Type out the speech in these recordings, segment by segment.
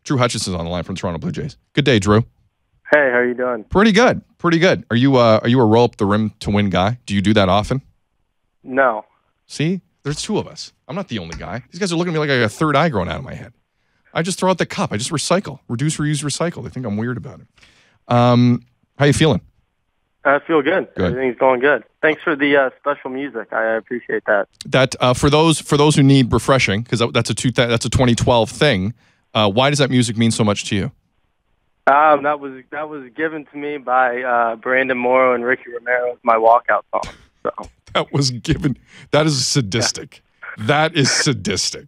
Drew Hutchison's on the line from Toronto Blue Jays. Good day, Drew. Hey, how are you doing? Pretty good. Pretty good. Are you a roll up the rim to win guy? Do you do that often? No. See? There's two of us. I'm not the only guy. These guys are looking at me like I got a third eye growing out of my head. I just throw out the cup. I just recycle. Reduce, reuse, recycle. They think I'm weird about it. How you feeling? I feel good. Good. Everything's going good. Thanks for the special music. I appreciate that. That for those who need refreshing, because that's a 2012 thing. Why does that music mean so much to you? That was given to me by Brandon Morrow and Ricky Romero, my walkout song. So That was given. That is sadistic. Yeah. That is sadistic.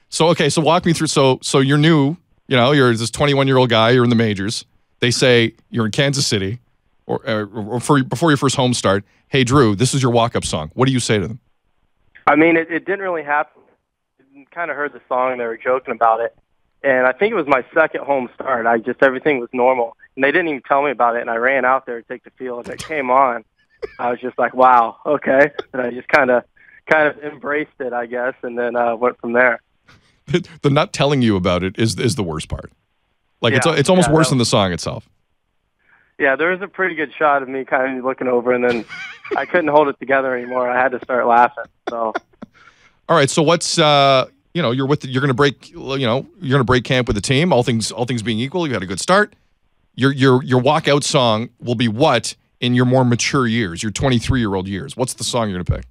So okay, so walk me through. So you're new. You know, you're this 21-year-old guy. You're in the majors. They say you're in Kansas City, or before your first home start. Hey, Drew, this is your walk-up song. What do you say to them? I mean, it didn't really happen. I kind of heard the song. They were joking about it. And I think it was my second home start. Everything was normal. And they didn't even tell me about it. And I ran out there to take the field. And it came on. I was just like, wow, okay. And I just kind of embraced it, I guess, and then went from there. The not telling you about it is the worst part. Like, yeah, it's almost worse than the song itself. Yeah, there was a pretty good shot of me kind of looking over, and then I couldn't hold it together anymore. I had to start laughing. So, all right. So what's you're gonna break camp with the team. All things being equal, you had a good start. Your walkout song will be what in your more mature years, your 23-year-old years? What's the song you're gonna pick?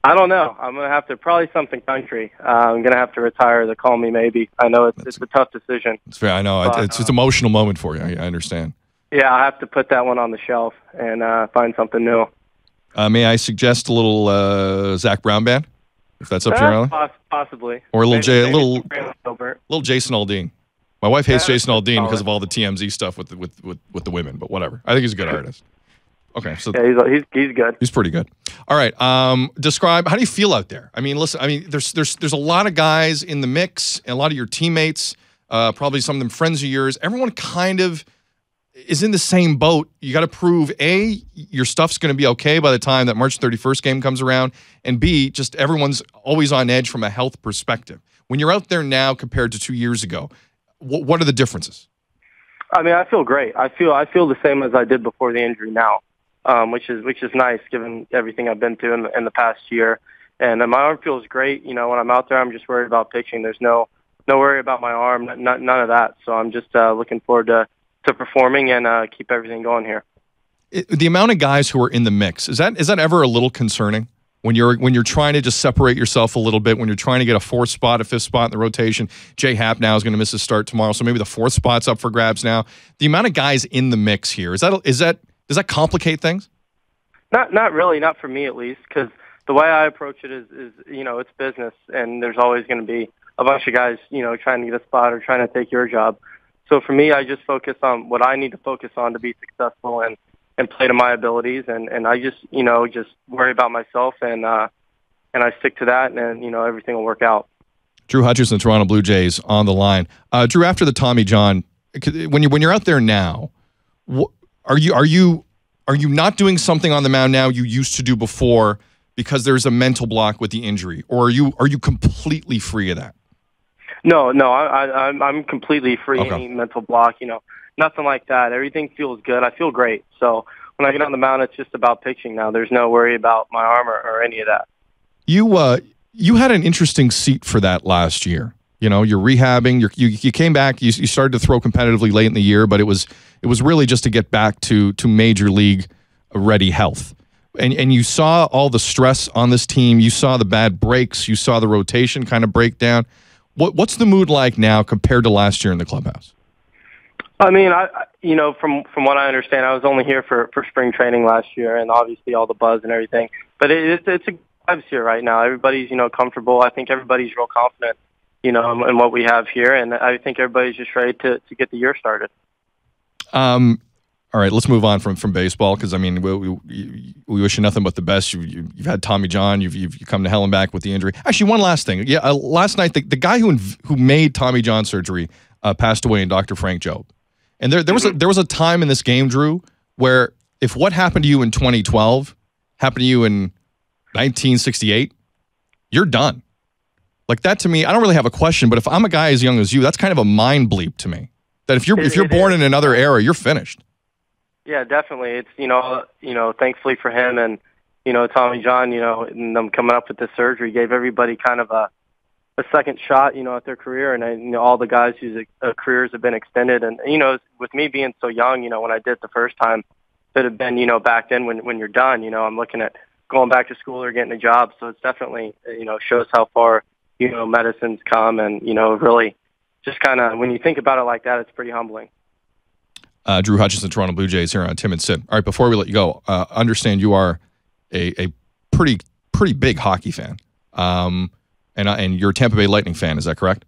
I don't know. I'm gonna have to probably something country. I'm gonna have to retire the Call Me Maybe. I know it's a tough decision. It's fair. I know it's an emotional moment for you. I understand. Yeah, I'll have to put that one on the shelf and find something new. May I suggest a little Zach Brown band, if that's up to your alley? Possibly. Or a little Jason Aldean. My wife hates Jason Aldean because of all the TMZ stuff with the women, but whatever. I think he's a good artist. Okay, so yeah, he's good. He's pretty good. All right, describe, how do you feel out there? I mean, listen, there's a lot of guys in the mix, and a lot of your teammates, probably some of them friends of yours. Everyone kind of is in the same boat. You got to prove, A, your stuff's going to be okay by the time that March 31st game comes around, and B, just everyone's always on edge from a health perspective. When you're out there now compared to 2 years ago, what are the differences? I mean, I feel great. I feel the same as I did before the injury now, which is nice given everything I've been through in the past year. And my arm feels great. You know, when I'm out there, I'm just worried about pitching. There's no worry about my arm, none of that. So I'm just looking forward to performing and keep everything going here. The amount of guys who are in the mix, is that ever a little concerning when you're trying to just separate yourself a little bit, when you're trying to get a fourth spot, a fifth spot in the rotation? Jay Happ now is going to miss his start tomorrow, so maybe the fourth spot's up for grabs now. The amount of guys in the mix here, does that complicate things? Not really, not for me at least, because the way I approach it is it's business, and there's always going to be a bunch of guys trying to get a spot or trying to take your job. So for me, I just focus on what I need to focus on to be successful and play to my abilities. And I just, just worry about myself and I stick to that, and everything will work out. Drew Hutchison, Toronto Blue Jays on the line. Drew, after the Tommy John, when you're out there now, are you not doing something on the mound now you used to do before because there's a mental block with the injury, or are you completely free of that? No, I'm completely free. Okay. Any mental block, nothing like that. Everything feels good. I feel great. So when I get on the mound, it's just about pitching now. There's no worry about my arm or any of that. You had an interesting seat for that last year. You're rehabbing. You came back. You started to throw competitively late in the year, but it was really just to get back to major league ready health. And you saw all the stress on this team. You saw the bad breaks. You saw the rotation kind of break down. What's the mood like now compared to last year in the clubhouse? I mean, from what I understand, I was only here for spring training last year, and obviously all the buzz and everything. But it's a vibes here right now. Everybody's comfortable. I think everybody's real confident, in what we have here, and I think everybody's just ready to get the year started. All right, let's move on from baseball, because I mean we wish you nothing but the best. You've had Tommy John. You've come to hell and back with the injury. Actually, one last thing. Yeah, last night the guy who made Tommy John surgery passed away, in Dr. Frank Jobe. And there was a time in this game, Drew, where if what happened to you in 2012 happened to you in 1968, you're done. Like that to me, I don't really have a question, but if I'm a guy as young as you, that's kind of a mind bleep to me. That if you're born in another era, you're finished. Yeah, definitely. It's thankfully for him and Tommy John, and them coming up with the surgery gave everybody kind of a second shot, at their career, and all the guys whose careers have been extended. And with me being so young, when I did it the first time, it had been back then when you're done, I'm looking at going back to school or getting a job. So it's definitely shows how far medicine's come, and really just kind of when you think about it like that, it's pretty humbling. Drew Hutchison, Toronto Blue Jays here on Tim and Sid. All right, before we let you go, understand you are a pretty big hockey fan, and you're a Tampa Bay Lightning fan. Is that correct?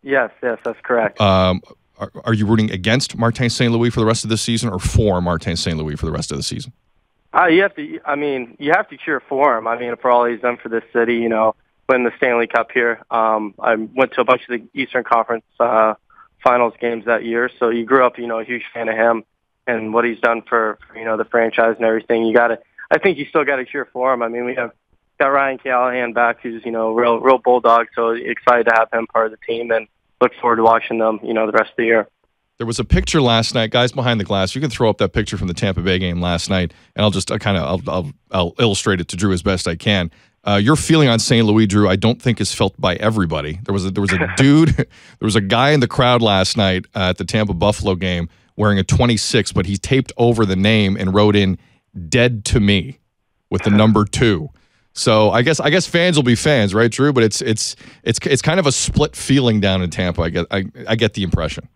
Yes, that's correct. Are you rooting against Marty St. for the rest of the season, or for Marty St. for the rest of the season? You have to cheer for him. For all he's done for this city, win the Stanley Cup here. I went to a bunch of the Eastern Conference Finals games that year, so you grew up, a huge fan of him and what he's done for the franchise and everything. I think you still got to cheer for him. We got Ryan Callahan back, who's real bulldog. So excited to have him part of the team, and look forward to watching them, the rest of the year. There was a picture last night, guys behind the glass. You can throw up that picture from the Tampa Bay game last night, and I'll illustrate it to Drew as best I can. Your feeling on St. Louis, Drew, I don't think is felt by everybody. There was a dude, there was a guy in the crowd last night at the Tampa Buffalo game wearing a 26, but he taped over the name and wrote in "Dead to Me" with the number 2. So I guess fans will be fans, right, Drew? But it's kind of a split feeling down in Tampa. I get the impression.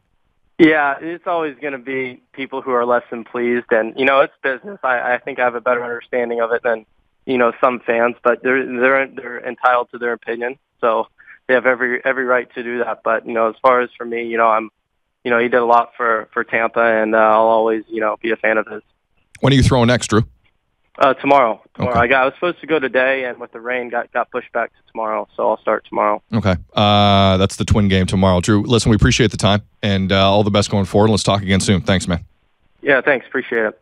Yeah, it's always going to be people who are less than pleased, and it's business. I think I have a better understanding of it than some fans, but they're entitled to their opinion, so they have every right to do that. But as far as for me, he did a lot for Tampa, and I'll always be a fan of his. When are you throwing next, Drew? Tomorrow. Okay. I was supposed to go today, and with the rain, got pushed back to tomorrow. So I'll start tomorrow. Okay. That's the Twin game tomorrow. Drew, listen, we appreciate the time, and all the best going forward. Let's talk again soon. Thanks, man. Yeah, thanks. Appreciate it.